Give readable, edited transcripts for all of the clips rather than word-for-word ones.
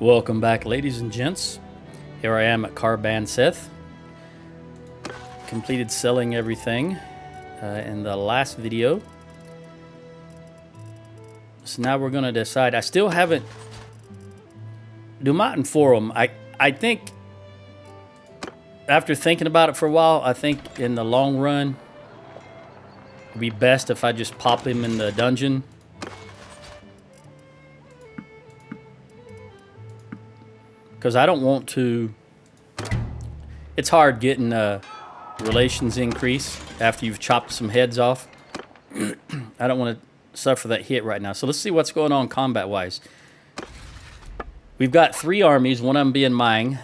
Welcome back, ladies and gents. Here I am at Calradia. Completed selling everything in the last video. So now we're going to decide. I still haven't... Dumat and Forum, I think... After thinking about it for a while, I think in the long run, it'd be best if I just pop him in the dungeon. Because I don't want to... It's hard getting relations increase after you've chopped some heads off. I don't want to suffer that hit right now. So let's see what's going on combat-wise. We've got 3 armies, one of them being mine.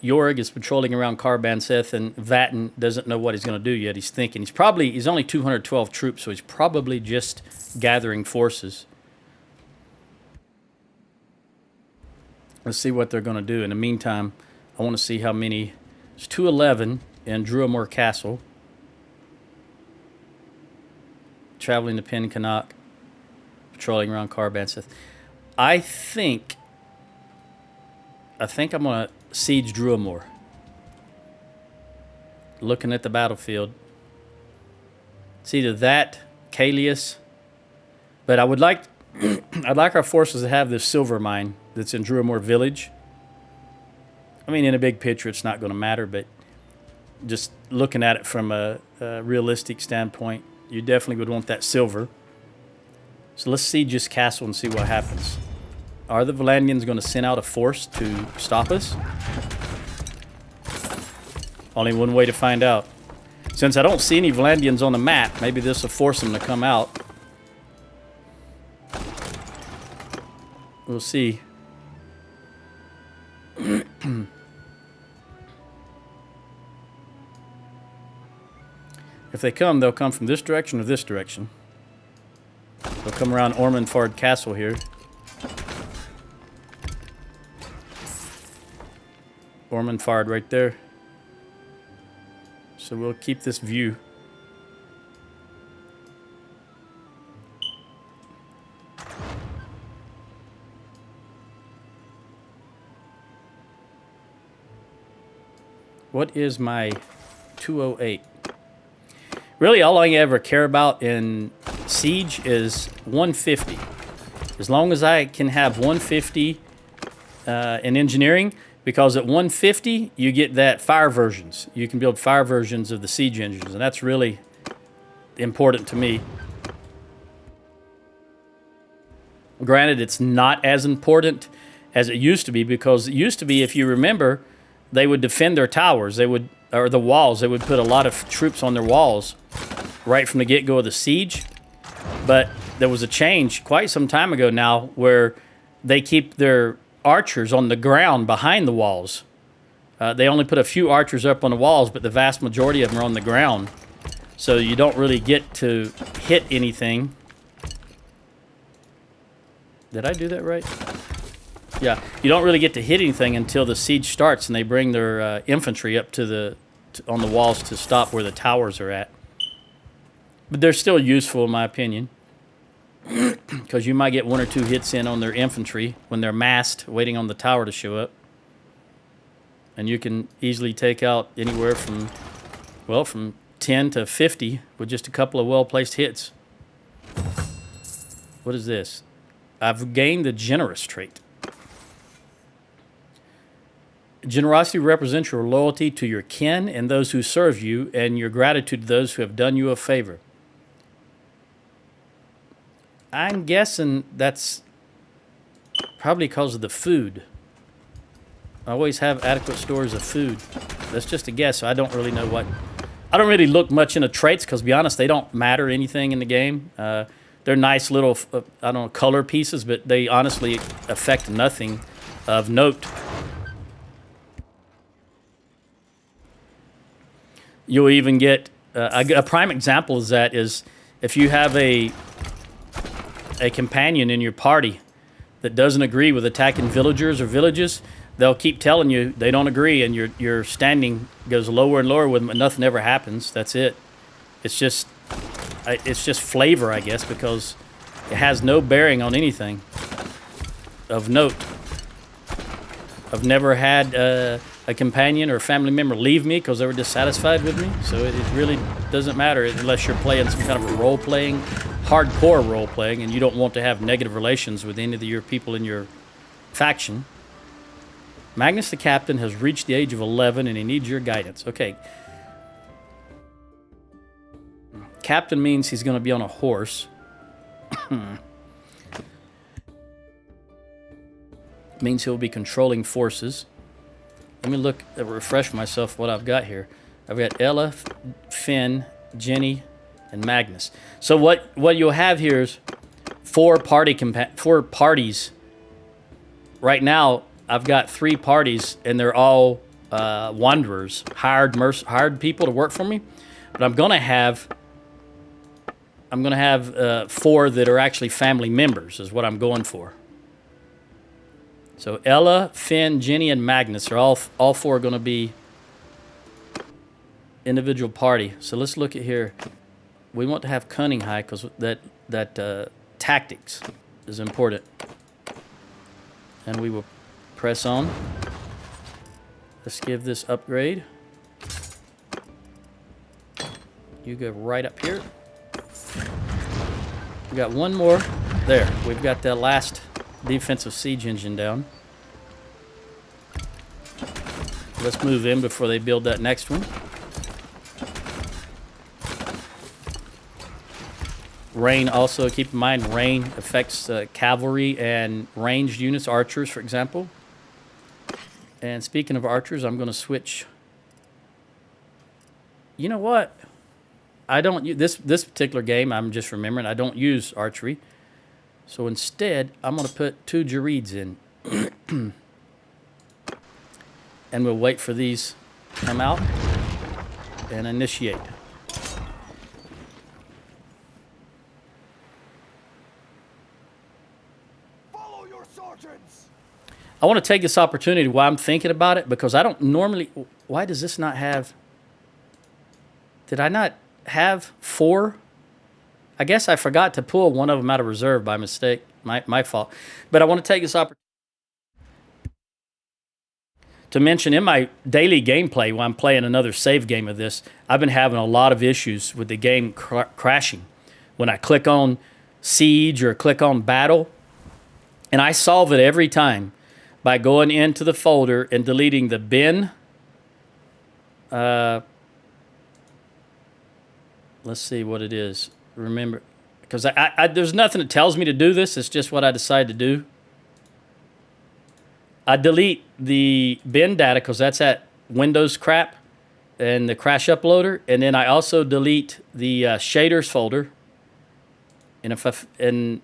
Jorg is patrolling around Calradia, and Vatten doesn't know what he's going to do yet. He's thinking. He's only 212 troops, so he's probably just gathering forces. Let's see what they're going to do. In the meantime, I want to see how many... There's 211 in Druamore Castle. Traveling to Pencanak. Patrolling around Calradia. I think I'm going to siege Druamore. Looking at the battlefield. It's either that, Kalius. But I would like... I'd like our forces to have this silver mine that's in Druamore Village. I mean, in a big picture, it's not going to matter, but just looking at it from a realistic standpoint, you definitely would want that silver. So let's siege this castle and see what happens. Are the Valandians going to send out a force to stop us? Only one way to find out. Since I don't see any Valandians on the map, maybe this will force them to come out. We'll see. If they come, they'll come from this direction or this direction. They'll come around Ormondford Castle here. Ormondford right there. So we'll keep this view. What is my 208? Really, all I ever care about in Siege is 150. As long as I can have 150 in engineering, because at 150, you get that fire versions. You can build fire versions of the Siege engines, and that's really important to me. Granted, it's not as important as it used to be, because it used to be, if you remember, they would defend their towers. They would, or the walls. They would put a lot of troops on their walls right from the get-go of the siege. But there was a change quite some time ago now where they keep their archers on the ground behind the walls. They only put a few archers up on the walls, but the vast majority of them are on the ground. So you don't really get to hit anything. Did I do that right? Yeah, you don't really get to hit anything until the siege starts, and they bring their infantry up to on the walls to stop where the towers are at. But they're still useful, in my opinion, because you might get 1 or 2 hits in on their infantry when they're massed, waiting on the tower to show up. And you can easily take out anywhere from, well, from 10 to 50 with just a couple of well-placed hits. What is this? I've gained the generous trait. Generosity represents your loyalty to your kin and those who serve you, and your gratitude to those who have done you a favor. I'm guessing that's probably because of the food. I always have adequate stores of food. That's just a guess, so I don't really know what... I don't really look much into traits, because, to be honest, they don't matter anything in the game. They're nice little, I don't know, color pieces, but they honestly affect nothing of note. You'll even get a prime example is if you have a companion in your party that doesn't agree with attacking villagers or villages, they'll keep telling you they don't agree, and your standing goes lower and lower with them, and nothing ever happens. That's it. It's just flavor, I guess, because it has no bearing on anything of note. I've never had a companion or a family member leave me because they were dissatisfied with me. So it really doesn't matter unless you're playing some kind of a role-playing, hardcore role-playing, and you don't want to have negative relations with any of your people in your faction. Magnus the captain has reached the age of 11 and he needs your guidance. Okay. Captain means he's going to be on a horse. Means he'll be controlling forces. Let me look, refresh myself what I've got here. I've got Ella, Finn, Jenny, and Magnus. So what you'll have here is four parties. Right now, I've got 3 parties, and they're all wanderers, hired people to work for me. But I'm gonna have 4 that are actually family members. Is what I'm going for. So Ella, Finn, Jenny, and Magnus are all 4 going to be individual party. So let's look at here. We want to have cunning high because that tactics is important. And we will press on. Let's give this upgrade. You go right up here. We got one more. There. We've got that last defensive siege engine down. Let's move in before they build that next one. Rain also, keep in mind, rain affects cavalry and ranged units, archers, for example. And speaking of archers, I'm going to switch. You know what? I don't use this particular game. I'm just remembering I don't use archery. So instead, I'm going to put 2 Girds in. And we'll wait for these to come out and initiate. Follow your sergeants. I want to take this opportunity while I'm thinking about it because I don't normally... Why does this not have... Did I not have 4? I guess I forgot to pull one of them out of reserve by mistake. My fault. But I want to take this opportunity to mention in my daily gameplay while I'm playing another save game of this, I've been having a lot of issues with the game crashing. When I click on Siege or click on Battle, and I solve it every time by going into the folder and deleting the bin. Let's see what it is. Remember, because there's nothing that tells me to do this. It's just what I decide to do. I delete the bin data because that's that Windows crap and the crash uploader. And then I also delete the shaders folder. And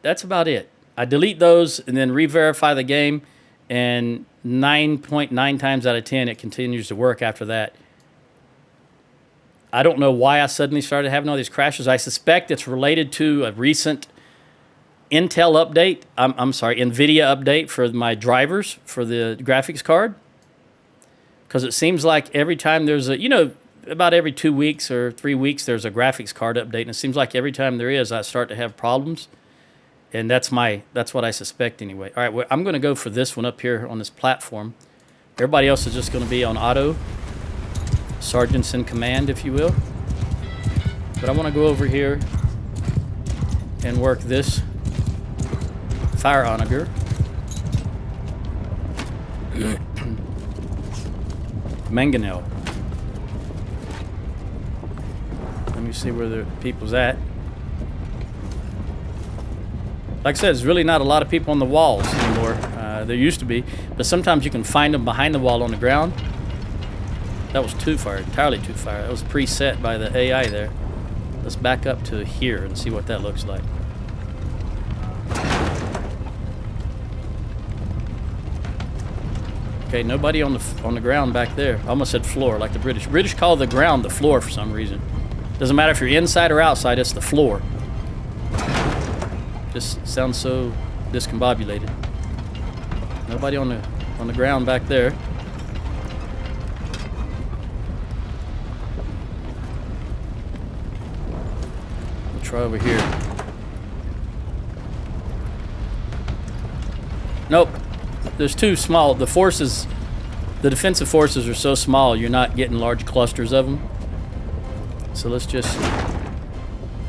that's about it. I delete those and then re-verify the game. And 9.9 times out of 10, it continues to work after that. I don't know why I suddenly started having all these crashes. I suspect it's related to a recent Intel update. I'm sorry, NVIDIA update for my drivers for the graphics card. Because it seems like every time there's a, about every 2 weeks or 3 weeks, there's a graphics card update. And it seems like every time there is, I start to have problems. And that's what I suspect anyway. All right, well, I'm going to go for this one up here on this platform. Everybody else is just going to be on auto. Sergeants in command, if you will. But I want to go over here and work this fire onager. Mangonel. Let me see where the people's at. Like I said, there's really not a lot of people on the walls anymore. There used to be, but sometimes you can find them behind the wall on the ground. That was too far, entirely too far. That was preset by the AI there. Let's back up to here and see what that looks like. Okay, nobody on the ground back there. I almost said floor, like the British. British call the ground the floor for some reason. Doesn't matter if you're inside or outside, it's the floor. Just sounds so discombobulated. Nobody on the ground back there. We'll try over here. Nope. there's too small. The forces, the defensive forces are so small, you're not getting large clusters of them. So let's just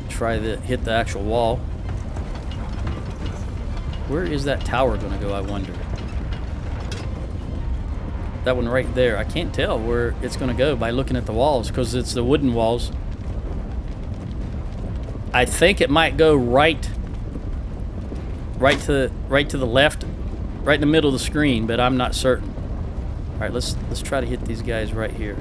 try to hit the actual wall. Where is that tower going to go, I wonder? That one right there. I can't tell where it's going to go by looking at the walls because it's the wooden walls. I think it might go right to the left, right in the middle of the screen, but I'm not certain. All right, let's try to hit these guys right here.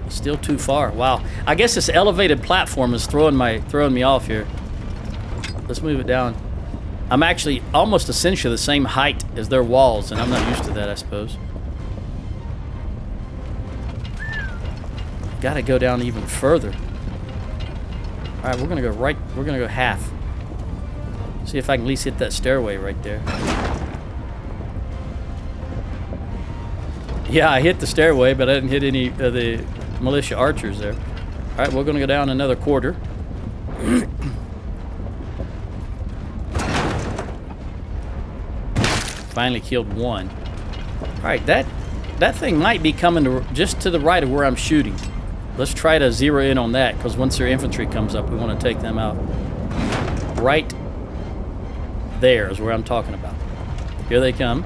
Still too far. Wow. I guess this elevated platform is throwing me off here. Let's move it down. I'm actually almost essentially the same height as their walls, and I'm not used to that, I suppose. Got to go down even further. All right, we're gonna go right. We're gonna go half. See if I can at least hit that stairway right there. Yeah, I hit the stairway, but I didn't hit any of the militia archers there. All right, we're gonna go down another quarter. Finally killed one. All right, that thing might be coming to just to the right of where I'm shooting. Let's try to zero in on that, because once their infantry comes up, we want to take them out. Right there is where I'm talking about. Here they come.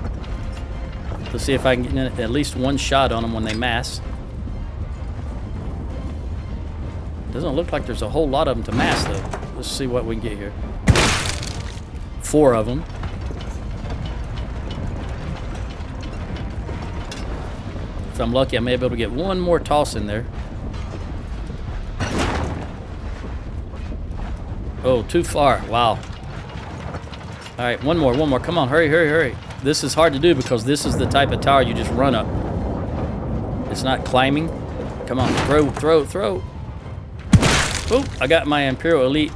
Let's see if I can get at least one shot on them when they mass. Doesn't look like there's a whole lot of them to mass, though. Let's see what we can get here. 4 of them. If I'm lucky, I may be able to get one more toss in there. Oh, too far. Wow. All right, one more. Come on, hurry. This is hard to do because this is the type of tower you just run up. It's not climbing. Come on, throw. Oh, I got my Imperial Elite.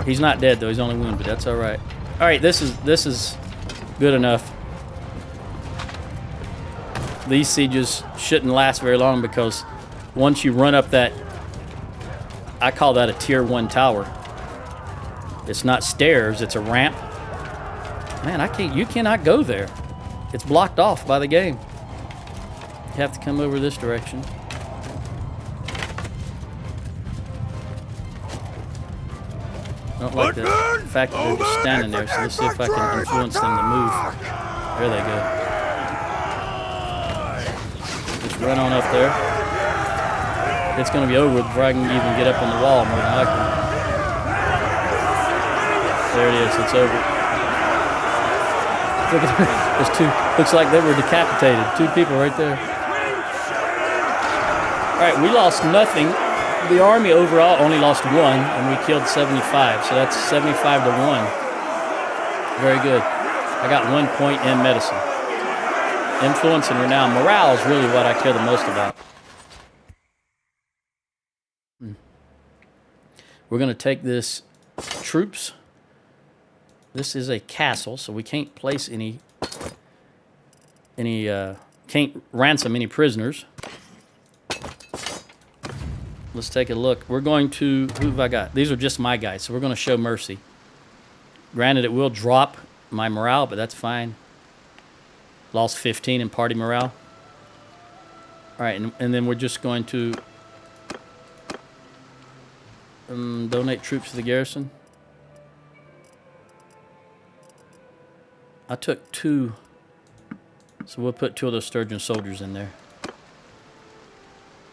He's not dead, though. He's only wounded. That's all right. All right, this is good enough. These sieges shouldn't last very long because once you run up that, I call that a tier 1 tower. It's not stairs, it's a ramp. Man, you cannot go there. It's blocked off by the game. You have to come over this direction. I don't like the fact that they're just standing there, so let's see if I can influence them to move. There they go. Just run on up there. It's going to be over before I can even get up on the wall more than likely. There it is, it's over. Look at there's 2, looks like they were decapitated. 2 people right there. All right, we lost nothing. The army overall only lost 1, and we killed 75, so that's 75 to 1. Very good. I got 1 point in medicine. Influence and renown. Morale is really what I care the most about. We're going to take this troops. This is a castle, so we can't place can't ransom any prisoners. Let's take a look. We're going to, who have I got? These are just my guys, so we're going to show mercy. Granted, it will drop my morale, but that's fine. Lost 15 in party morale. All right, and then we're just going to donate troops to the garrison. I took 2, so we'll put 2 of those Sturgian soldiers in there.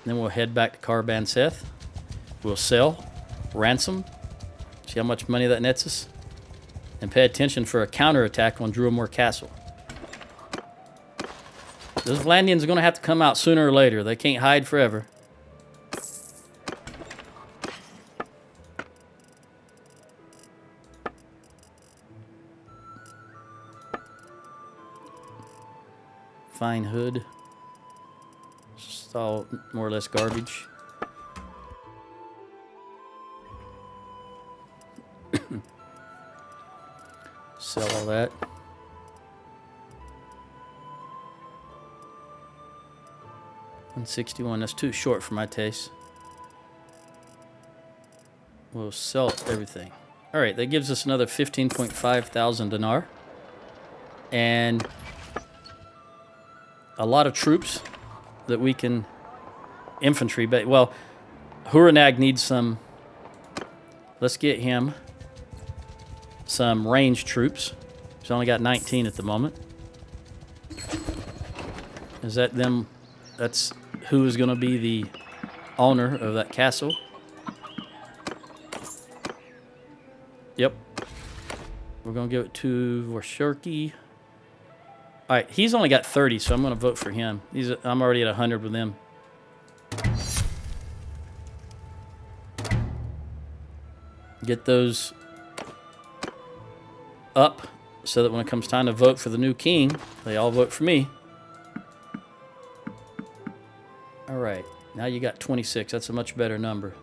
Then we'll head back to Caravan Seth. We'll sell, ransom, see how much money that nets us, and pay attention for a counterattack on Drumore Castle. Those Vlandians are going to have to come out sooner or later. They can't hide forever. Fine hood. It's all more or less garbage. Sell all that. $161. That's too short for my taste. We'll sell everything. All right, that gives us another 15.5 thousand dinar. And a lot of troops that we can infantry. But, well, Huranag needs some. Let's get him some ranged troops. He's only got 19 at the moment. Is that them? That's who is going to be the owner of that castle. Yep. We're going to give it to Vorshurki. All right, he's only got 30, so I'm going to vote for him. I'm already at 100 with him. Get those up so that when it comes time to vote for the new king, they all vote for me. All right, now you got 26. That's a much better number.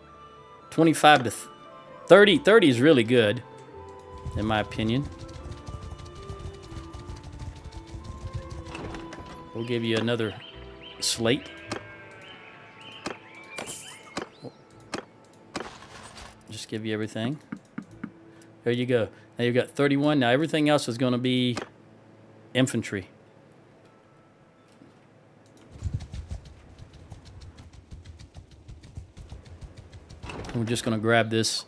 25 to 30. 30 is really good, in my opinion. We'll give you another slate. Just give you everything. There you go. Now you've got 31. Now everything else is going to be infantry. We're just going to grab this,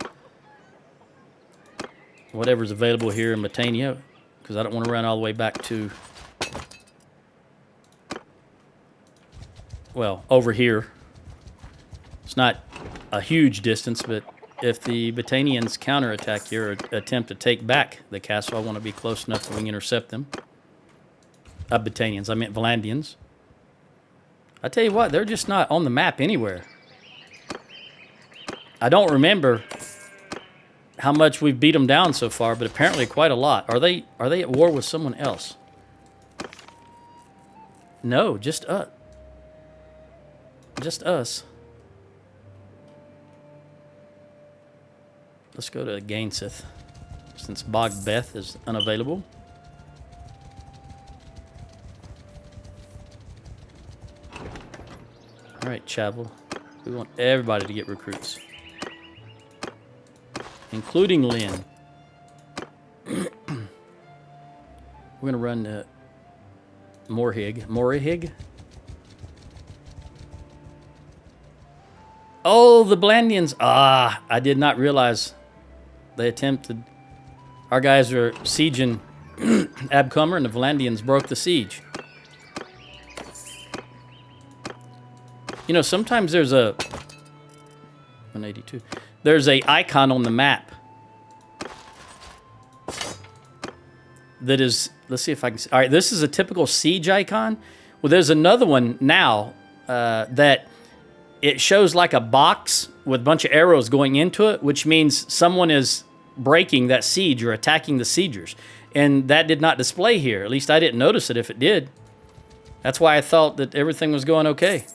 whatever's available here in Britannia, because I don't want to run all the way back to, well, over here. It's not a huge distance, but if the Britannians counterattack here or attempt to take back the castle, I want to be close enough that we can intercept them. Britannians, I meant Valandians. I tell you what, they're just not on the map anywhere. I don't remember how much we've beat them down so far, but apparently quite a lot. Are they at war with someone else? No, just us. Just us. Let's go to Gainseth, since Bogbeth is unavailable. All right, Chavel. We want everybody to get recruits, including Lynn. We're going to run Morihig. Oh, the Blandians. I did not realize they attempted. Our guys are sieging Abcomer, and the Valandians broke the siege. You know, sometimes there's a 182. There's a icon on the map that is. Let's see if I can. All right, this is a typical siege icon. Well, there's another one now that it shows like a box with a bunch of arrows going into it, which means someone is breaking that siege or attacking the siegers. And that did not display here. At least I didn't notice it if it did. That's why I thought that everything was going okay.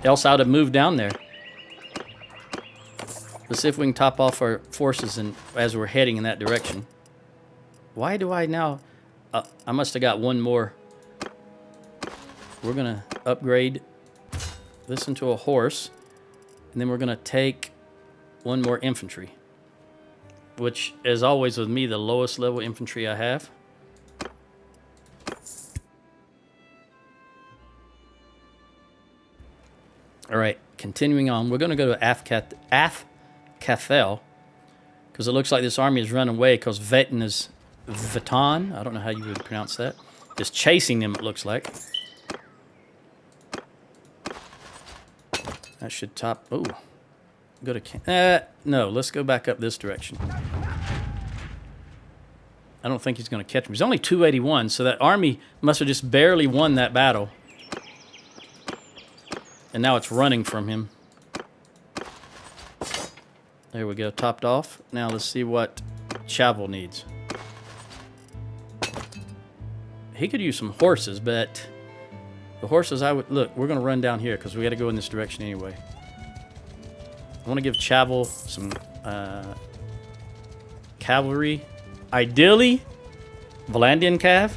Else I would have moved down there. Let's see if we can top off our forces as we're heading in that direction. Why do I now... I must have got one more. We're going to upgrade this into a horse. And then we're going to take one more infantry. Which, as always with me, the lowest level infantry I have. All right, continuing on. We're going to go to Athcathel, because it looks like this army is running away because Veton, I don't know how you would pronounce that, is chasing them, it looks like. That should top... Oh, go to... no, let's go back up this direction. I don't think he's going to catch me. He's only 281, so that army must have just barely won that battle. And now it's running from him. There we go, topped off. Now let's see what Chavel needs. He could use some horses, but the horses I would... Look, we're going to run down here because we got to go in this direction anyway. I want to give Chavel some cavalry. Ideally, Valandian cav.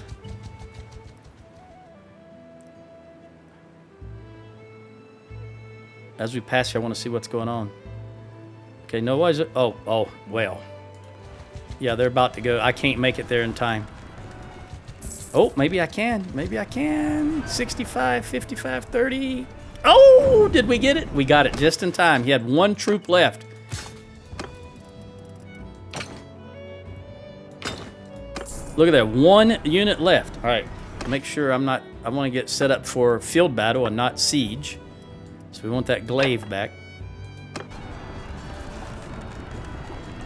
As we pass here, I want to see what's going on. Okay, no, what is it? Oh, well. Yeah, they're about to go. I can't make it there in time. Oh, maybe I can. Maybe I can. 65, 55, 30. Oh, did we get it? We got it just in time. He had one troop left. Look at that. One unit left. All right. Make sure I'm not... I want to get set up for field battle and not siege. So we want that glaive back.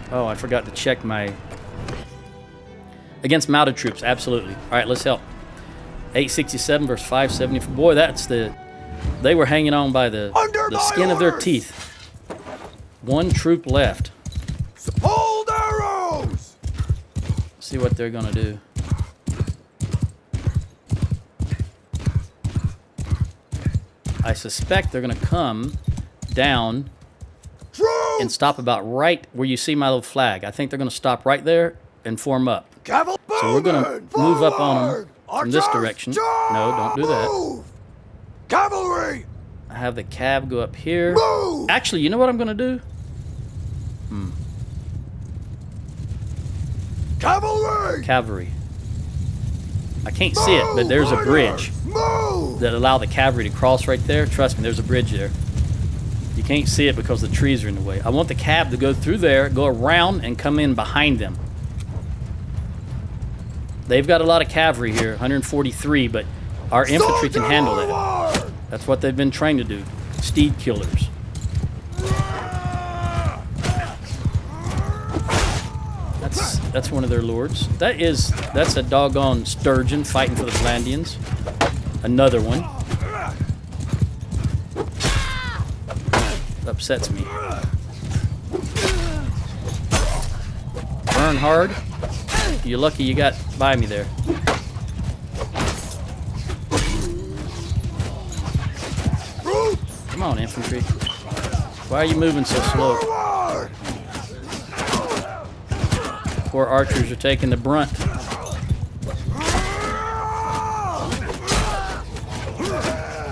Oh, I forgot to check my... Against mounted troops, absolutely. All right, let's help. 867 versus 574. Boy, that's the... They were hanging on by the skin of their teeth. One troop left. Hold arrows! See what they're going to do. I suspect they're going to come down and stop about right where you see my little flag. I think they're going to stop right there and form up. So we're going to move up on them from this direction. No, don't do that. Cavalry! I have the cav go up here. Move! Actually, you know what I'm going to do? Cavalry! Cavalry. I can't see it, but there's a bridge that allow the cavalry to cross right there. Trust me, there's a bridge there. You can't see it because the trees are in the way. I want the cav to go through there, go around, and come in behind them. They've got a lot of cavalry here, 143, but our infantry can handle that. That's what they've been trained to do. Steed killers. That's one of their lords. That's a doggone sturgeon fighting for the Valandians. Another one. Upsets me. Burn hard. You're lucky you got by me there. Come on, infantry. Why are you moving so slow? Poor archers are taking the brunt.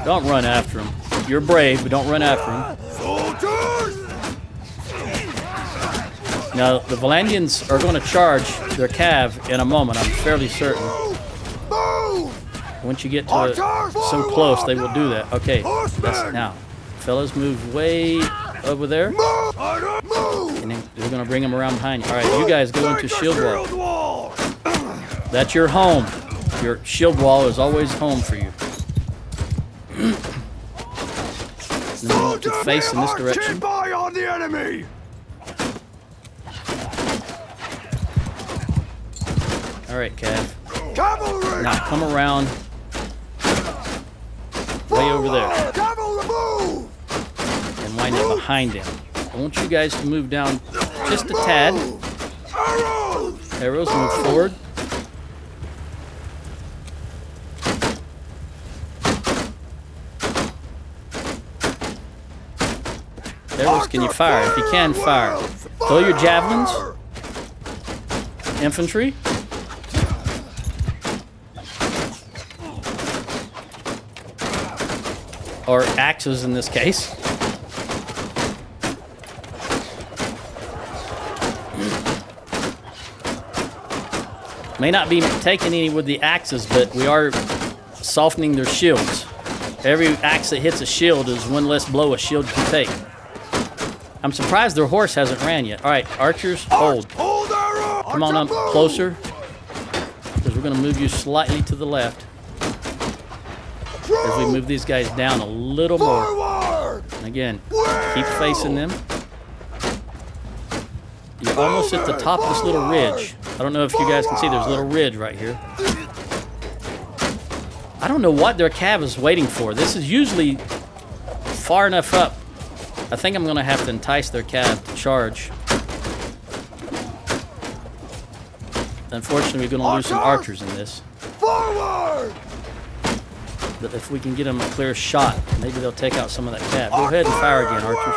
Don't run after them. You're brave, but don't run after them. Now, the Valandians are going to charge their cav in a moment, I'm fairly certain. Once you get to so close, they will do that. Okay, that's now. Fellas, move way over there. And then we're going to bring them around behind you. All right, you guys go into shield wall. That's your home. Your shield wall is always home for you. And then we want to face in this direction. On the enemy. All right, Cav. Cavalry! Now come around way over there Cavalry move! and wind up behind him. I want you guys to move down just a tad. Arrows! Arrows, move forward. Arrows, can you fire? If you can, fire. Throw your javelins. Infantry. Or axes in this case. May not be taking any with the axes, but we are softening their shields. Every axe that hits a shield is one less blow a shield can take. I'm surprised their horse hasn't ran yet. All right, archers, hold. Come on up closer, because we're going to move you slightly to the left as we move these guys down a little more. And again, keep facing them. You're almost at the top of this little ridge. I don't know if you guys can see, there's a little ridge right here. I don't know what their cav is waiting for. This is usually far enough up. I think I'm going to have to entice their cav to charge. Unfortunately, we're going to lose some archers in this. Forward! But if we can get them a clear shot, maybe they'll take out some of that cav. Go ahead and fire again, archers.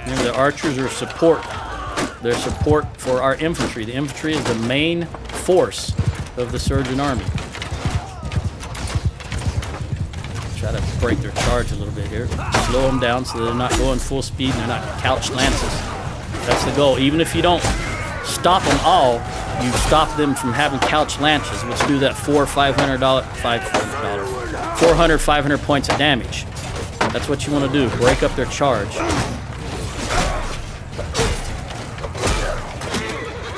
Remember, the archers are support. They're support for our infantry. The infantry is the main force of the Sturgian army. Try Gotta break their charge a little bit here. Slow them down so they're not going full speed and they're not couched lances. That's the goal. Even if you don't stop them all, you stop them from having couched lances, which do that $400, $500 points of damage. That's what you want to do. Break up their charge.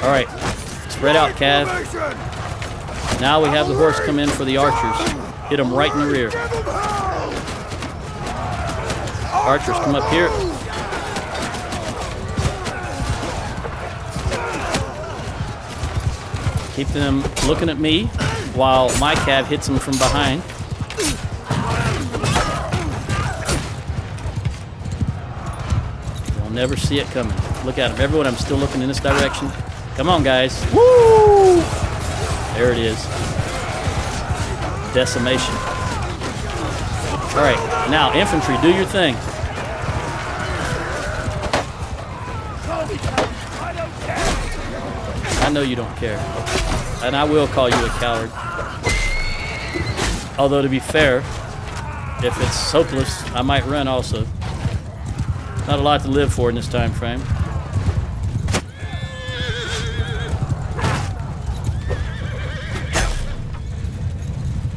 All right, spread out, Cav. Now we have the horse come in for the archers. Hit them right in the rear. Archers, come up here. Keep them looking at me while my Cav hits them from behind. You'll never see it coming. Look at them. Everyone, I'm still looking in this direction. Come on, guys. Woo! There it is. Decimation. All right, now infantry, do your thing. I know you don't care, and I will call you a coward. Although to be fair, if it's hopeless, I might run also. Not a lot to live for in this time frame.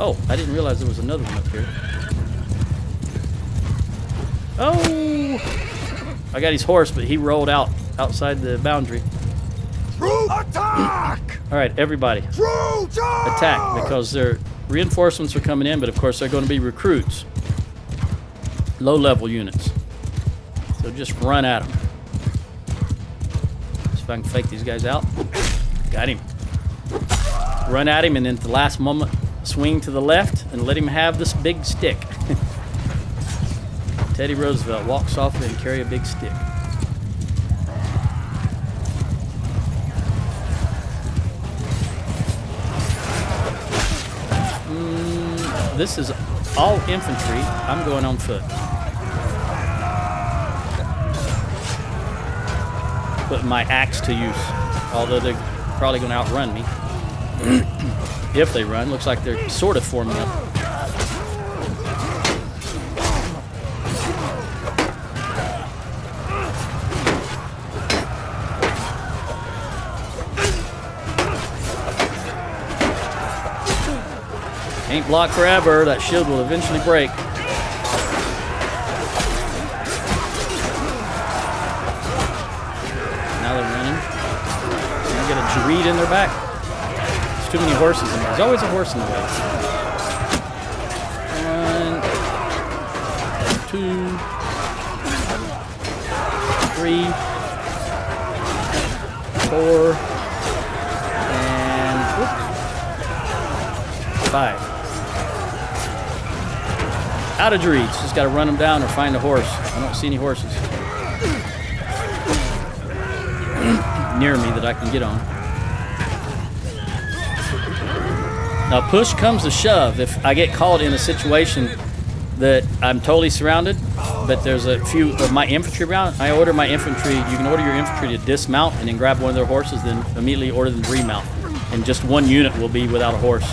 Oh, I didn't realize there was another one up here. Oh! I got his horse, but he rolled out outside the boundary. Troop attack! All right, everybody. Troop charge! Attack, because their reinforcements are coming in, but of course they're going to be recruits. Low-level units. So just run at them. See if I can fake these guys out. Got him. Run at him, and then at the last moment, swing to the left and let him have this big stick. Teddy Roosevelt walks off and carry a big stick. This is all infantry. I'm going on foot. Put my axe to use, although they're probably going to outrun me. If they run, looks like they're sort of forming up. Ain't blocked forever. That shield will eventually break. Now they're running. They get a Gird in their back. There's too many horses in there. There's always a horse in the way. 1, 2, 3, 4, and 5. Out of Girds. Just got to run them down or find a horse. I don't see any horses near me that I can get on. Now, push comes to shove. If I get caught in a situation that I'm totally surrounded, but there's a few of my infantry around, I order my infantry. You can order your infantry to dismount and then grab one of their horses, then immediately order them to remount. And just one unit will be without a horse.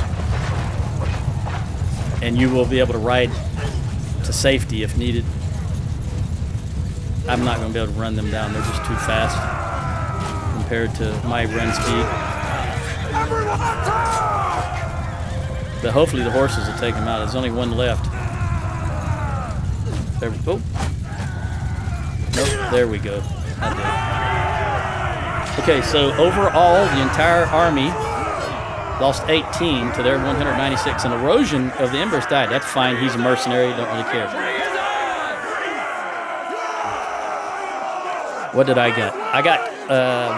And you will be able to ride to safety if needed. I'm not going to be able to run them down. They're just too fast compared to my run speed. But hopefully the horses will take them out. There's only one left. There we go. Nope, there we go. I did. Okay, so overall, the entire army lost 18 to their 196. And erosion of the embers died. That's fine. He's a mercenary. Don't really care. What did I get? I got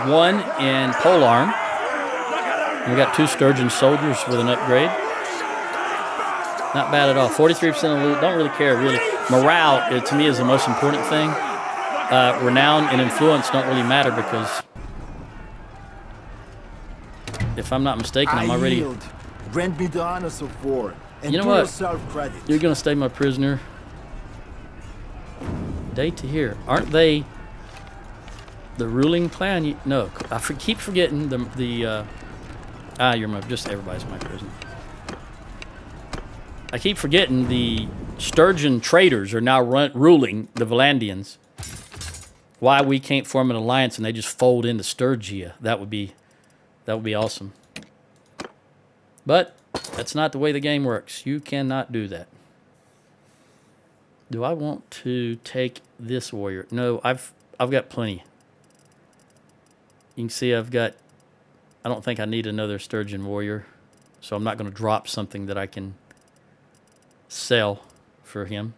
1 in polearm. And we got 2 Sturgian soldiers with an upgrade. Not bad at all. 43% of loot. Don't really care, really. Morale, to me, is the most important thing. Renown and influence don't really matter because, if I'm not mistaken, I'm already... Grant me the honors of war. And you know do what? yourself credit. You're going to stay my prisoner. Day to here. Aren't they the ruling clan? No. I keep forgetting you're my... Just everybody's my prisoner. I keep forgetting the Sturgian traders are now ruling the Valandians. Why we can't form an alliance and they just fold into Sturgia? That would be awesome. But that's not the way the game works. You cannot do that. Do I want to take this warrior? No, I've got plenty. You can see I don't think I need another Sturgian warrior. So I'm not going to drop something that I can sell for him.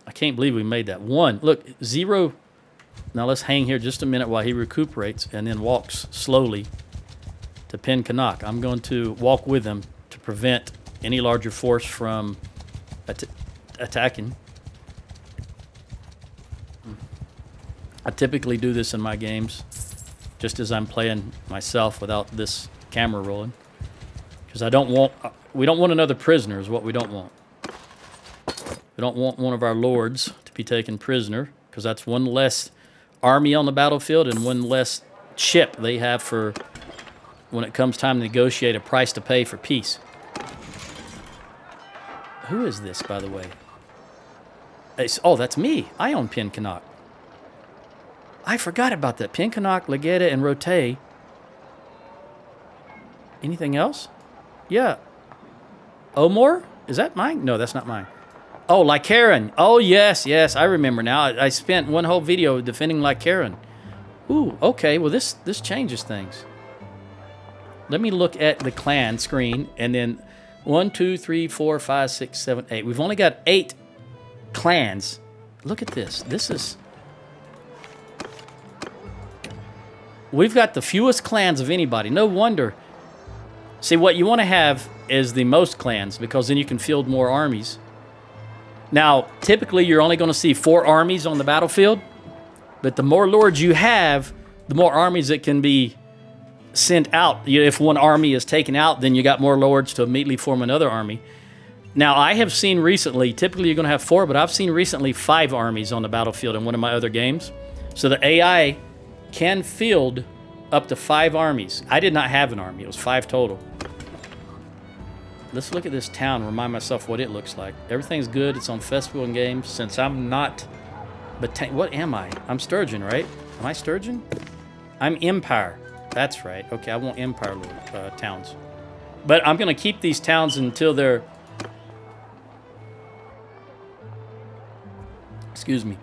I can't believe we made that. 1. Look, 0. Now let's hang here just a minute while he recuperates and then walks slowly to Pen Canuck. I'm going to walk with him to prevent any larger force from attacking. I typically do this in my games, just as I'm playing myself without this camera rolling. Because we don't want another prisoner is what we don't want. We don't want one of our lords to be taken prisoner, because that's one less army on the battlefield and one less chip they have for when it comes time to negotiate a price to pay for peace. Who is this, by the way? Oh, that's me. I own Pen Canuck. I forgot about that. Pen Canuck, Legata, and Rote. Anything else? Yeah. Omor? Is that mine? No, that's not mine. Oh, Lycaron. Oh, yes, I remember now. I spent one whole video defending Lycaron. Ooh, okay. Well, this changes things. Let me look at the clan screen, and then 1, 2, 3, 4, 5, 6, 7, 8. We've only got 8 clans. Look at this. We've got the fewest clans of anybody. No wonder. See, what you want to have is the most clans, because then you can field more armies. Now, typically, you're only going to see 4 armies on the battlefield, but the more lords you have, the more armies that can be sent out. If one army is taken out, then you got more lords to immediately form another army. Now, I have seen recently, typically you're going to have 4, but I've seen recently 5 armies on the battlefield in one of my other games. So the AI can field up to 5 armies. I did not have an army. It was 5 total. Let's look at this town, remind myself what it looks like. Everything's good. It's on festival and games. Since I'm not... what am I? I'm Sturgian, right? Am I Sturgian? I'm Empire. That's right. Okay, I want Empire towns. But I'm going to keep these towns until they're... Excuse me.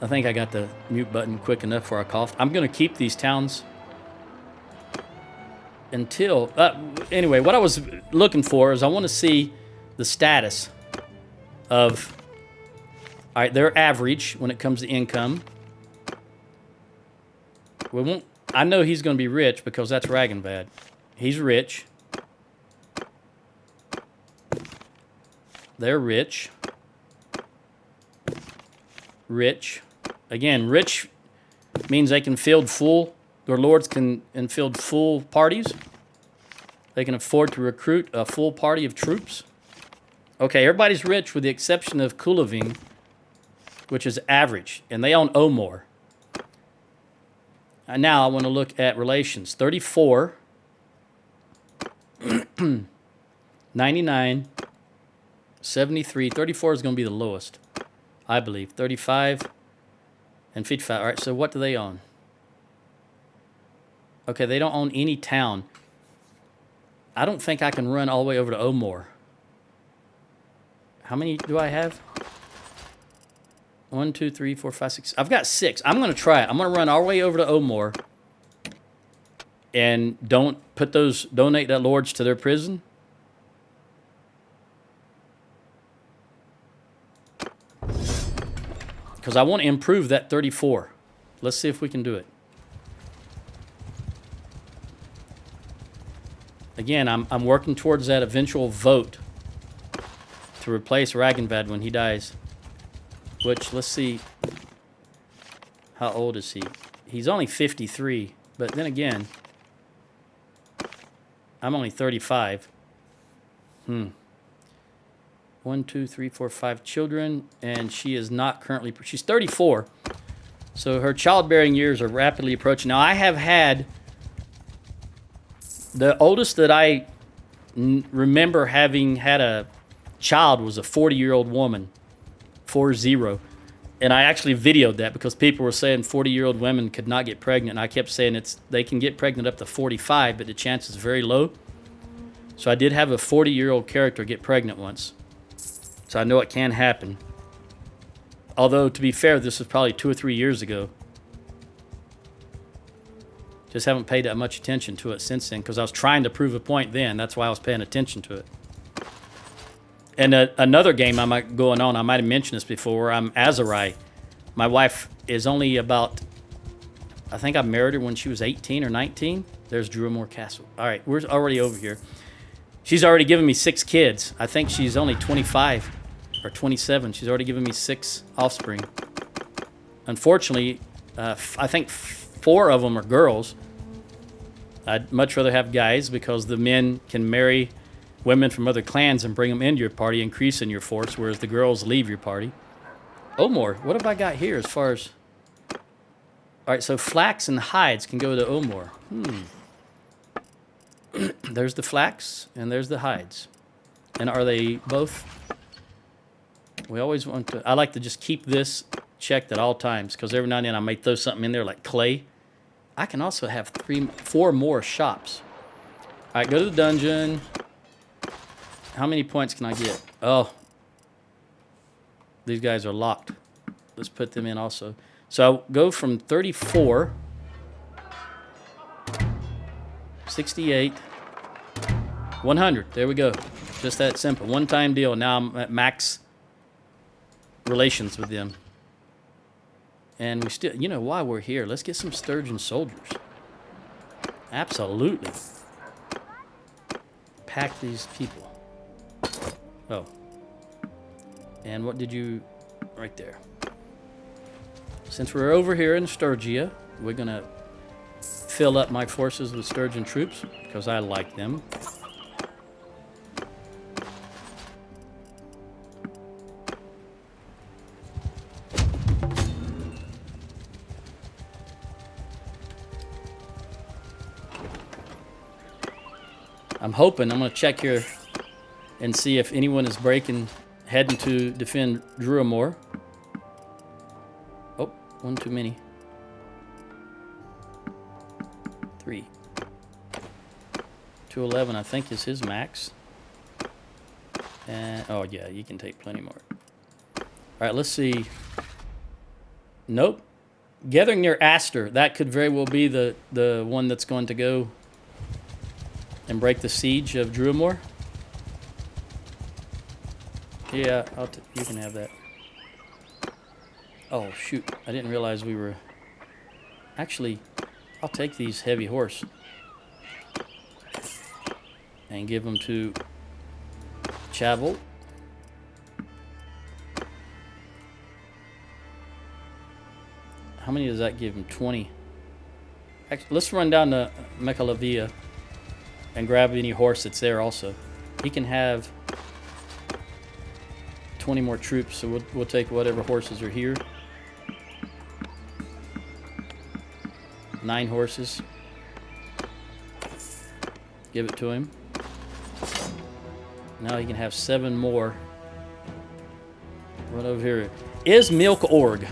I think I got the mute button quick enough before I coughed. I'm going to keep these towns until... anyway, what I was looking for is I want to see the status of... All right, their average when it comes to income. We won't... I know he's going to be rich because that's Ragenvad. He's rich. They're rich. Rich. Again, rich means they can field full... Their lords can field full parties. They can afford to recruit a full party of troops. Okay, everybody's rich with the exception of Kulaving, which is average, and they own Omor. And now I want to look at relations. 34, 99, 73. 34 is going to be the lowest, I believe. 35 and 55. All right, so what do they own? Okay, they don't own any town. I don't think I can run all the way over to Omor. How many do I have? 1, 2, 3, 4, 5, 6. I've got 6. I'm going to try it. I'm going to run all the way over to Omor. And donate that lords to their prison. Because I want to improve that 34. Let's see if we can do it. Again, I'm working towards that eventual vote to replace Ragenvad when he dies. Which, let's see. How old is he? He's only 53. But then again, I'm only 35. 1, 2, 3, 4, 5 children. And she is not currently... She's 34. So her childbearing years are rapidly approaching. Now, I have had... The oldest that I remember having had a child was a 40-year-old woman, 40. And I actually videoed that because people were saying 40-year-old women could not get pregnant. And I kept saying they can get pregnant up to 45, but the chance is very low. So I did have a 40-year-old character get pregnant once. So I know it can happen. Although, to be fair, this was probably 2 or 3 years ago. Just haven't paid that much attention to it since then because I was trying to prove a point then. That's why I was paying attention to it. And another game I might going on, I might have mentioned this before, I'm Azurai. My wife is only about, I think I married her when she was 18 or 19. There's Drumore Castle. All right, we're already over here. She's already given me 6 kids. I think she's only 25 or 27. She's already given me 6 offspring. Unfortunately, I think 4 of them are girls. I'd much rather have guys because the men can marry women from other clans and bring them into your party, increasing your force, whereas the girls leave your party. Omor, what have I got here as far as... All right, so flax and hides can go to Omor. There's the flax and there's the hides. And are they both... We always want to... I like to just keep this checked at all times because every now and then I may throw something in there like clay. I can also have 4 more shops. All right, go to the dungeon. How many points can I get? Oh. These guys are locked. Let's put them in also. So I'll go from 34, 68, 100. There we go. Just that simple. One-time deal. Now I'm at max relations with them. And we still, you know, while we're here, let's get some Sturgian soldiers. Absolutely. Pack these people. Oh. And what did you... Right there. Since we're over here in Sturgia, we're going to fill up my forces with Sturgian troops because I like them. I'm hoping, I'm going to check here and see if anyone is heading to defend Druamore. Oh, one too many. 3. 211, I think, is his max. And, oh, yeah, you can take plenty more. All right, let's see. Nope. Gathering near Aster. That could very well be the one that's going to go and break the siege of Druamore. Yeah, you can have that. Oh, shoot. I didn't realize we were... Actually, I'll take these heavy horse and give them to Chavel. How many does that give him? 20. Actually, let's run down to Mekalavia and grab any horse that's there also. He can have 20 more troops, so we'll take whatever horses are here. 9 horses. Give it to him. Now he can have 7 more. Run over here. Is Milk Org?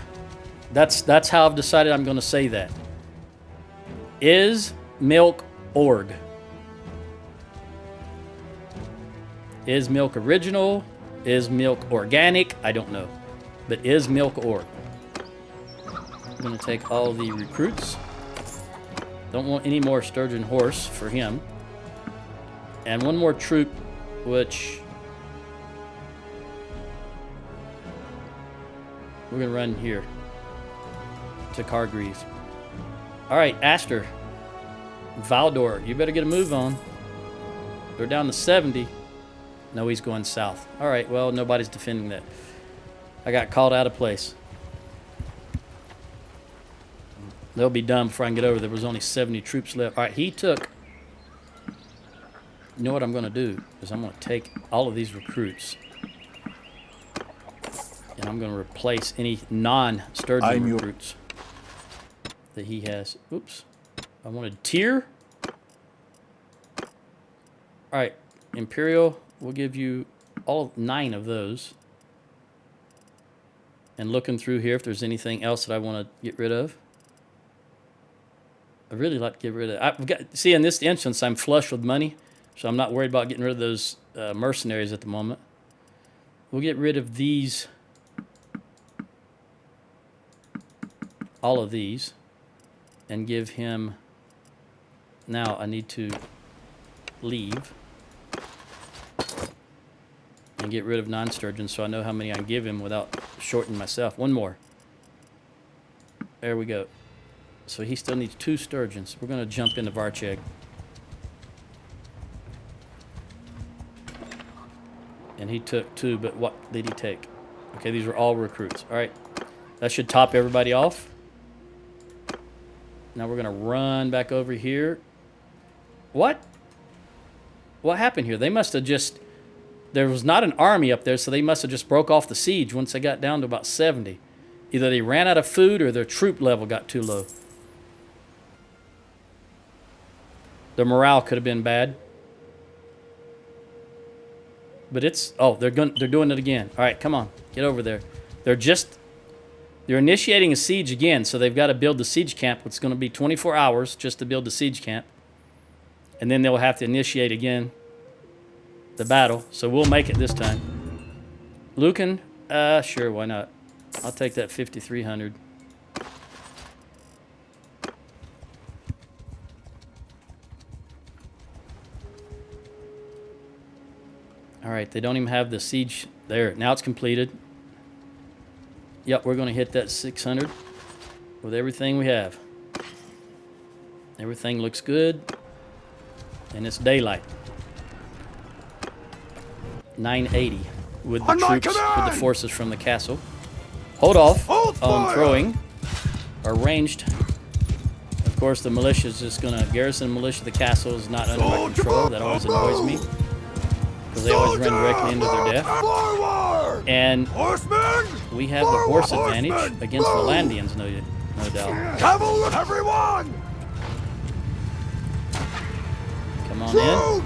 That's how I've decided I'm going to say that. Is Milk Org? Is milk original? Is milk organic? I don't know. But is milk org? I'm going to take all the recruits. Don't want any more Sturgian horse for him. And one more troop, which we're going to run here to Cargreaves. All right, Aster. Valdor, you better get a move on. They're down to 70. No, he's going south. All right, well, nobody's defending that. I got called out of place. They'll be done before I can get over. There was only 70 troops left. All right, he took... You know what I'm going to do? Is I'm going to take all of these recruits. And I'm going to replace any non-Sturgian recruits that he has. Oops. I wanted tier. All right. Imperial, we'll give you all 9 of those. And looking through here if there's anything else that I want to get rid of. I really like to get rid of... see, in this instance, I'm flush with money, so I'm not worried about getting rid of those mercenaries at the moment. We'll get rid of these... all of these. And give him... Now, I need to leave. And get rid of non-sturgeons so I know how many I can give him without shortening myself. One more. There we go. So he still needs 2 sturgeons. We're going to jump into Varcheg. And he took 2, but what did he take? Okay, these were all recruits. All right. That should top everybody off. Now we're going to run back over here. What? What happened here? They must have just... There was not an army up there, so they must have just broke off the siege once they got down to about 70. Either they ran out of food or their troop level got too low. Their morale could have been bad. But it's... Oh, they're doing it again. All right, come on. Get over there. They're initiating a siege again, so they've got to build the siege camp. It's going to be 24 hours just to build the siege camp. And then they'll have to initiate again the battle. So we'll make it this time. Lucan? Sure, why not? I'll take that 5,300. All right, they don't even have the siege there. Now it's completed. Yep, we're going to hit that 600 with everything we have. Everything looks good. And it's daylight. 980 with the troops, with the forces from the castle. Hold off on throwing. Are ranged. Of course, the militia is just going to garrison the militia. The castle is not under my control. That always annoys me. Because they always run directly into their death. And we have the horse advantage against the Landians, no doubt. Cavalry, everyone! Come on in.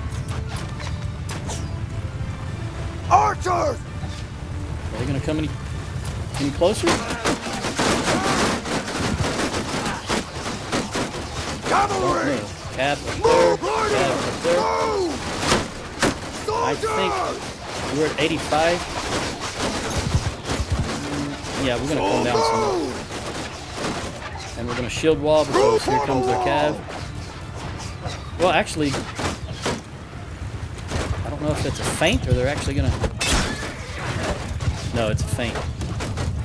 Archers! Are they going to come any closer? Cavalry! Oh, no. Cab up there. Cab up there. I think we're at 85. Yeah, we're going to come down some more. And we're going to shield wall because here comes their cav. Well, actually, I don't know if it's a feint or they're actually going to... No, it's a feint.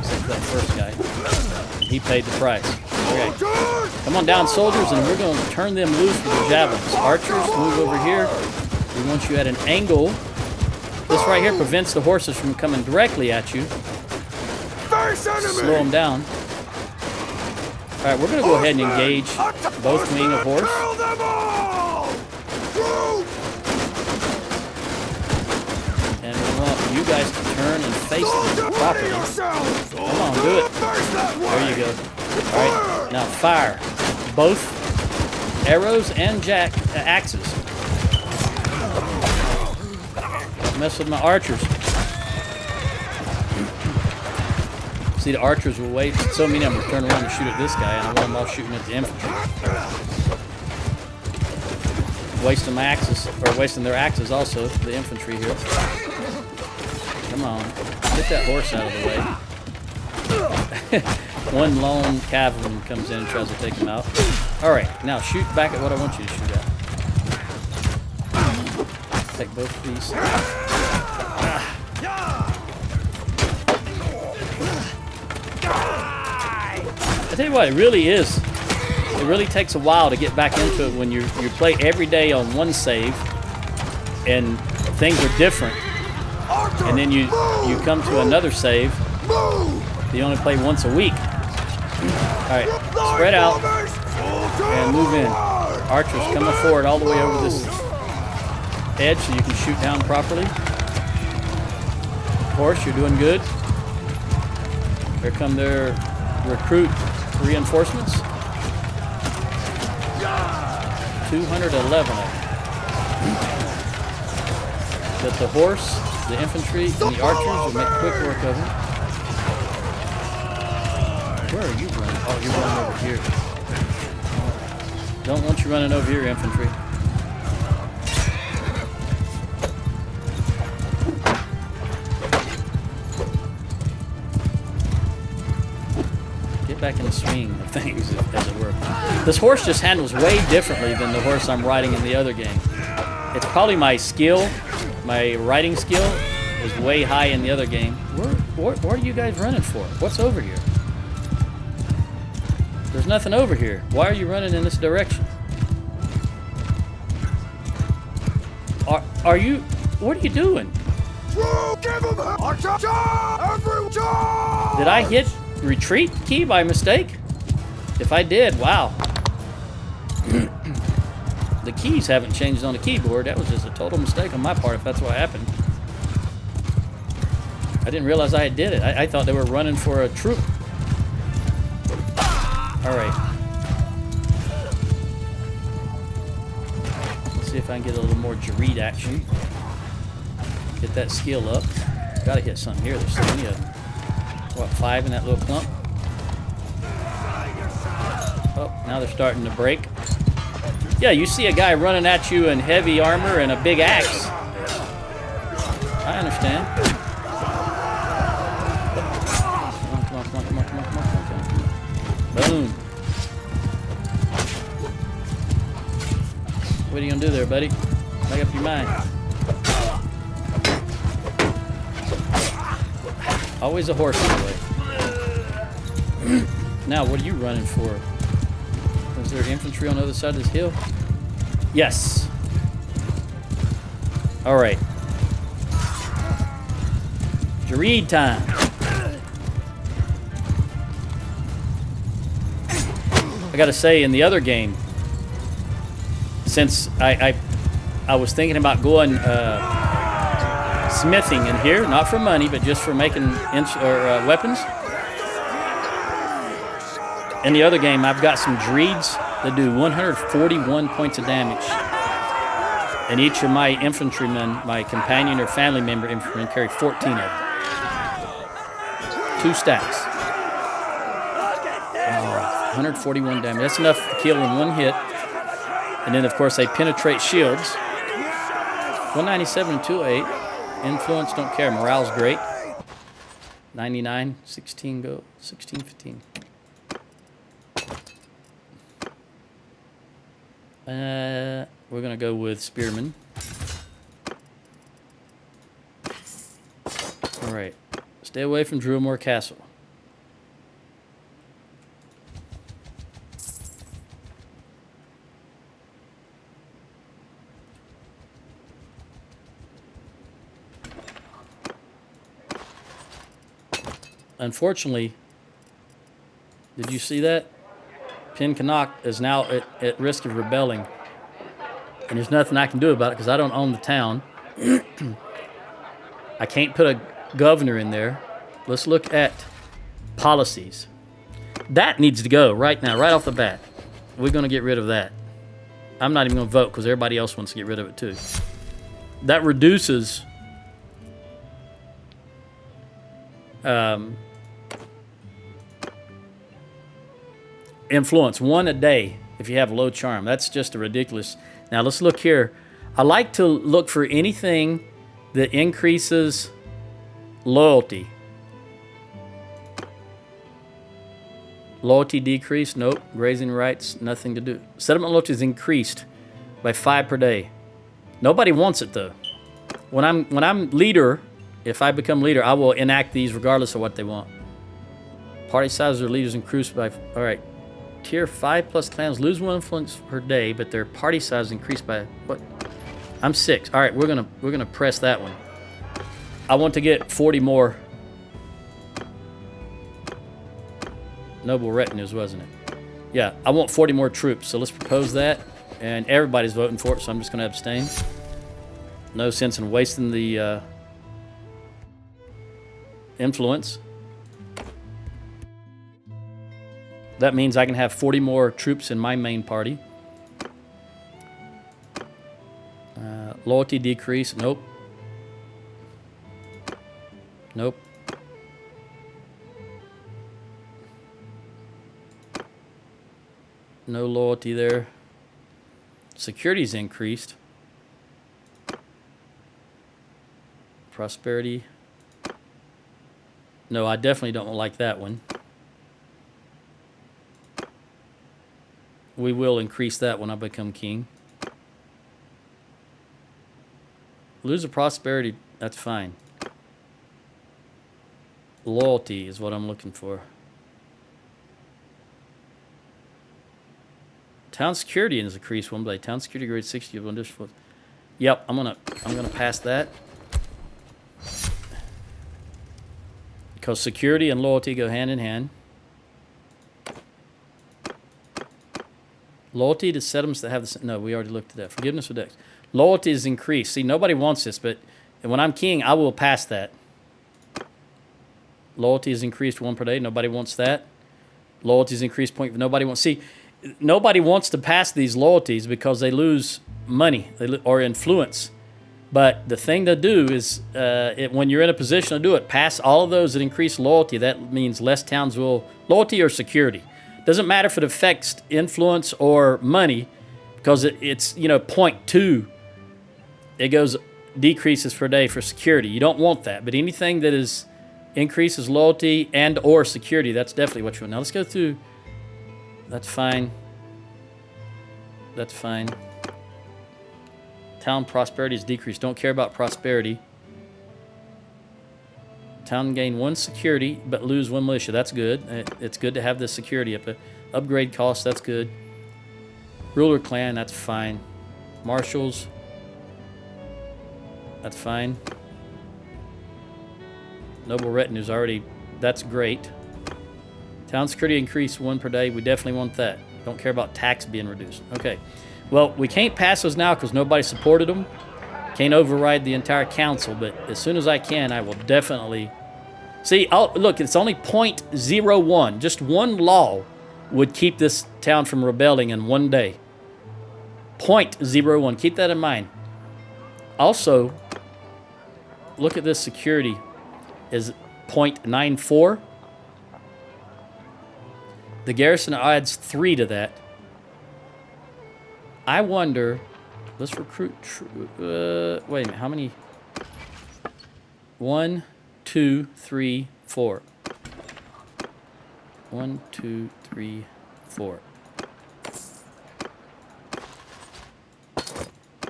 Except for that first guy. And he paid the price. Okay. Come on down, soldiers, and we're going to turn them loose with the javelins. Archers, move over here. We want you at an angle. This right here prevents the horses from coming directly at you. Slow them down. All right, we're going to go ahead and engage both wing of horse. And we want you guys to turn and face them properly. Come on, do it. There you go. All right, now fire. Both arrows and axes. Don't mess with my archers. See, the archers will wait. So many of them will turn around and shoot at this guy, and I want them all shooting at the infantry. Wasting my axes, or wasting their axes also, the infantry here. Come on. Get that horse out of the way. One lone cavalryman comes in and tries to take him out. Alright, now shoot back at what I want you to shoot at. Take both of these. I tell you what, it really is. It really takes a while to get back into it when you play every day on one save and things are different. And then you come to another save. You only play once a week. Alright, spread out and move in. Archers, coming forward all the way over this edge so you can shoot down properly. Horse, you're doing good. Here come their recruit reinforcements. 211 of them. But the horse, the infantry, and the archers will make quick work of him. Where are you running? Oh, you're running over here. Don't want you running over here, infantry. Get back in the swing of things, as it were. This horse just handles way differently than the horse I'm riding in the other game. It's probably my skill, my riding skill is way high in the other game. What are you guys running for? What's over here? There's nothing over here. Why are you running in this direction? Are you... What are you doing? Did I hit retreat key by mistake? If I did, wow. The keys haven't changed on the keyboard. That was just a total mistake on my part if that's what happened. I didn't realize I did it. I thought they were running for a troop. Alright. Let's see if I can get a little more Gird action. Get that skill up. Gotta hit something here. There's so many of them. What, 5 in that little clump? Oh, now they're starting to break. Yeah, you see a guy running at you in heavy armor and a big axe. I understand. Come on. Boom. What are you gonna do there, buddy? Make up your mind. Always a horse in the way. Now, what are you running for? Is there infantry on the other side of this hill? Yes. All right. Gird time. I gotta say, in the other game, since I was thinking about going smithing in here, not for money, but just for making weapons. In the other game, I've got some Girds that do 141 points of damage. And each of my infantrymen, my companion or family member infantrymen, carry 14 of them. 2 stacks. 141 damage. That's enough to kill in one hit. And then, of course, they penetrate shields. 197 and 208. Influence, don't care. Morale's great. 99, 16 go, 16, 15. We're gonna go with Spearman. All right, stay away from Drewmore Castle. Unfortunately, did you see that? Pinconnock is now at risk of rebelling. And there's nothing I can do about it because I don't own the town. I can't put a governor in there. Let's look at policies. That needs to go right now, right off the bat. We're going to get rid of that. I'm not even going to vote because everybody else wants to get rid of it too. That reduces influence 1 a day if you have low charm. That's just a ridiculous. Now let's look here. I like to look for anything that increases loyalty. Loyalty decrease, nope. Grazing rights, nothing to do. Settlement loyalty is increased by 5 per day. Nobody wants it though. When I'm leader, if I become leader, I will enact these regardless of what they want. Party size of their leaders increased by, all right. Tier 5 plus clans lose 1 influence per day, but their party size increased by what? I'm 6. All right, we're gonna press that one. I want to get 40 more noble retinues, wasn't it? Yeah, I want 40 more troops. So let's propose that, and everybody's voting for it. So I'm just gonna abstain. No sense in wasting the influence. That means I can have 40 more troops in my main party. Loyalty decrease, nope. Nope. No loyalty there. Security's increased. Prosperity. No, I definitely don't like that one. We will increase that when I become king. Lose a prosperity, that's fine. Loyalty is what I'm looking for. Town security is increased one blade. Town security grade 60 of Windows. Yep, I'm gonna pass that. Because security and loyalty go hand in hand. Loyalty to settlements that have the... No, we already looked at that. Forgiveness with Dex. Loyalty is increased. See, nobody wants this, but when I'm king, I will pass that. Loyalty is increased 1 per day. Nobody wants that. Loyalty is increased point. Nobody wants... See, nobody wants to pass these loyalties because they lose money or influence. But the thing to do is, when you're in a position to do it, pass all of those that increase loyalty. That means less towns will... Loyalty or security. Doesn't matter if it affects influence or money, because it's, you know, 0.2. It goes decreases per day for security. You don't want that. But anything that is increases loyalty and or security, that's definitely what you want. Now let's go through. That's fine. That's fine. Town prosperity is decreased. Don't care about prosperity. Town gain 1 security, but lose 1 militia. That's good. It's good to have the security up. Upgrade cost, that's good. Ruler clan, that's fine. Marshals, that's fine. Noble retinues already, that's great. Town security increase 1 per day. We definitely want that. Don't care about tax being reduced. Okay. Well, we can't pass those now because nobody supported them. Can't override the entire council, but as soon as I can, I will definitely... See, look, it's only 0.01. Just one law would keep this town from rebelling in 1 day. 0.01. Keep that in mind. Also, look at this security is 0.94. The garrison adds 3 to that. I wonder... Let's recruit... wait a minute. How many? 1, 2, 3, 4. 1, 2, 3, 4.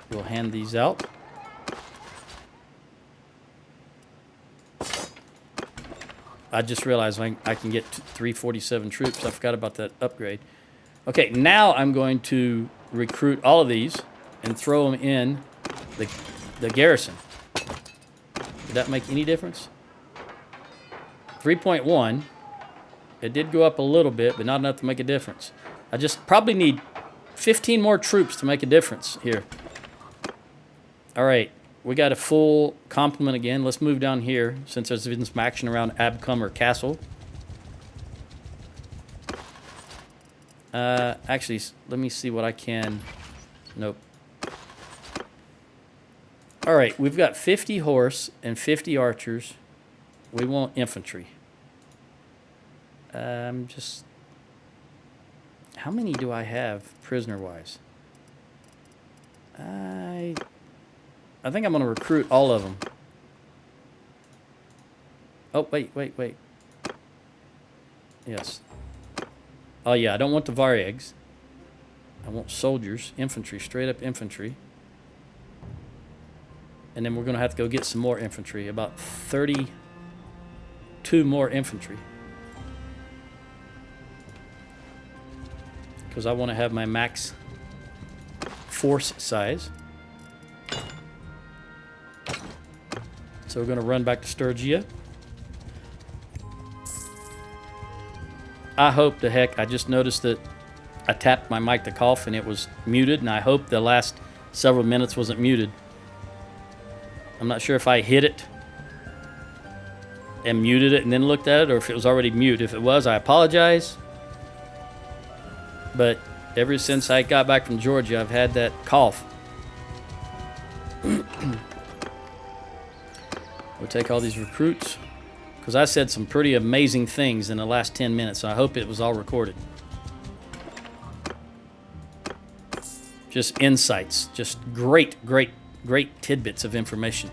We'll hand these out. I just realized I can get 347 troops. I forgot about that upgrade. Okay, now I'm going to recruit all of these and throw them in the garrison. Did that make any difference? 3.1. It did go up a little bit, but not enough to make a difference. I just probably need 15 more troops to make a difference here. All right, we got a full complement again. Let's move down here since there's been some action around Abcomer Castle. Actually, let me see what I can... Nope. All right, we've got 50 horse and 50 archers. We want infantry. Just... How many do I have prisoner-wise? I think I'm going to recruit all of them. Oh, wait. Yes. Oh, yeah, I don't want the Variegs. I want soldiers, infantry, straight-up infantry. And then we're going to have to go get some more infantry, about 32 more infantry. Because I want to have my max force size. So we're going to run back to Sturgia. I hope the heck, I just noticed that I tapped my mic to cough and it was muted, and I hope the last several minutes wasn't muted. I'm not sure if I hit it and muted it and then looked at it, or if it was already mute. If it was, I apologize. But ever since I got back from Georgia, I've had that cough. We'll take all these recruits. Because I said some pretty amazing things in the last 10 minutes, so I hope it was all recorded. Just insights. Just great tidbits of information.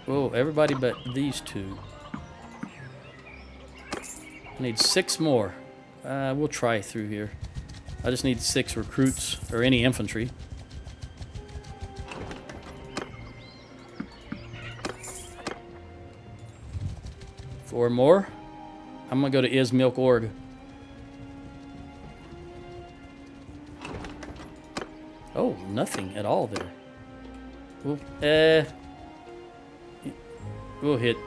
Oh, everybody but these two. I need 6 more. We'll try through here. I just need 6 recruits, or any infantry. Four more. I'm gonna go to Izmilk.org. Oh, nothing at all there. We'll hit.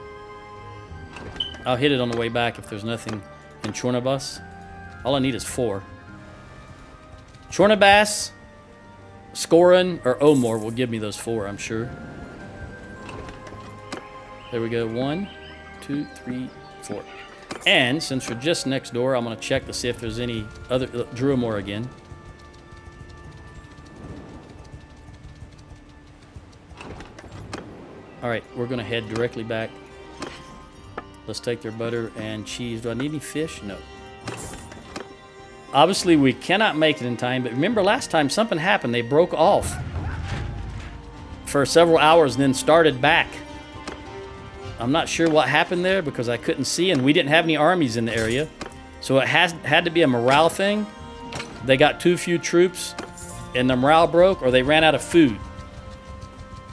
I'll hit it on the way back if there's nothing in Chornabas. All I need is 4. Chornabas, Skorin, or Omor will give me those 4, I'm sure. There we go. 1, 2, 3, 4. And since we're just next door, I'm going to check to see if there's any other... Druamore again. Alright, we're going to head directly back. Let's take their butter and cheese. Do I need any fish? No. Obviously, we cannot make it in time, but remember last time something happened. They broke off for several hours and then started back. I'm not sure what happened there because I couldn't see, and we didn't have any armies in the area. So it had to be a morale thing. They got too few troops, and the morale broke, or they ran out of food.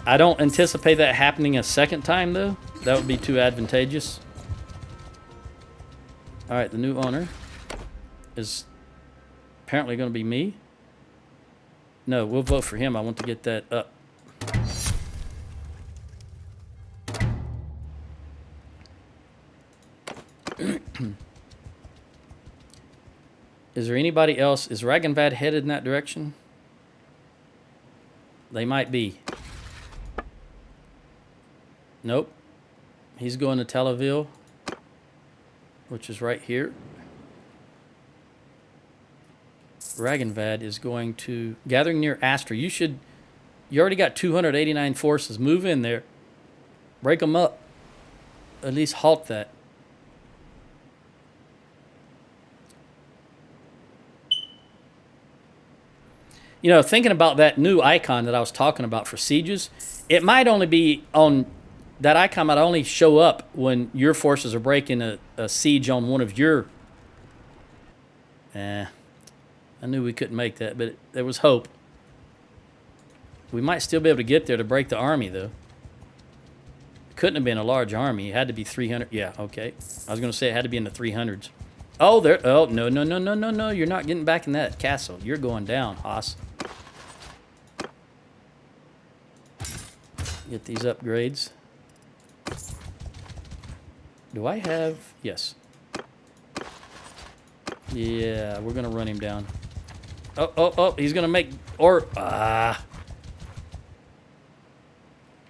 I don't anticipate that happening a second time, though. That would be too advantageous. All right, the new owner is apparently going to be me. No, we'll vote for him. I want to get that up. Is there anybody else? Is Ragenvad headed in that direction? They might be. Nope. He's going to Tel Aviv, which is right here. Ragenvad is going to... Gathering near Astra. You already got 289 forces. Move in there. Break them up. At least halt that. You know, thinking about that new icon that I was talking about for sieges, it might only be on... That icon might only show up when your forces are breaking a siege on one of your... I knew we couldn't make that, but there was hope. We might still be able to get there to break the army, though. It couldn't have been a large army. It had to be 300. Yeah, okay. I was going to say it had to be in the 300s. Oh, there. Oh, no. You're not getting back in that castle. You're going down, Haas. Get these upgrades. Do I have... Yes. Yeah, we're going to run him down. Oh, he's going to make... Or...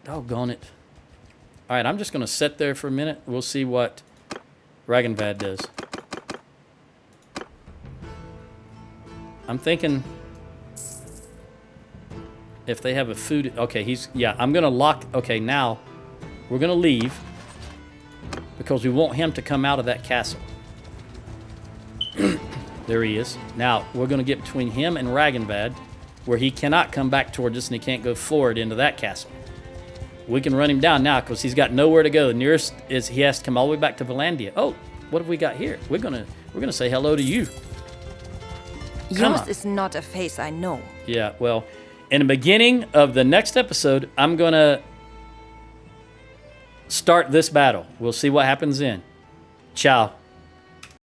Doggone it. All right, I'm just going to sit there for a minute. We'll see what Ragenvad does. I'm thinking... If they have a food... Okay, he's... Yeah, I'm going to lock... Okay, now we're going to leave because we want him to come out of that castle. There he is. Now, we're going to get between him and Ragenvad where he cannot come back towards us and he can't go forward into that castle. We can run him down now because he's got nowhere to go. The nearest is he has to come all the way back to Valandia. Oh, what have we got here? We're gonna say hello to you. Yours is not a face I know. Yeah, well, in the beginning of the next episode, I'm going to start this battle. We'll see what happens then. Ciao.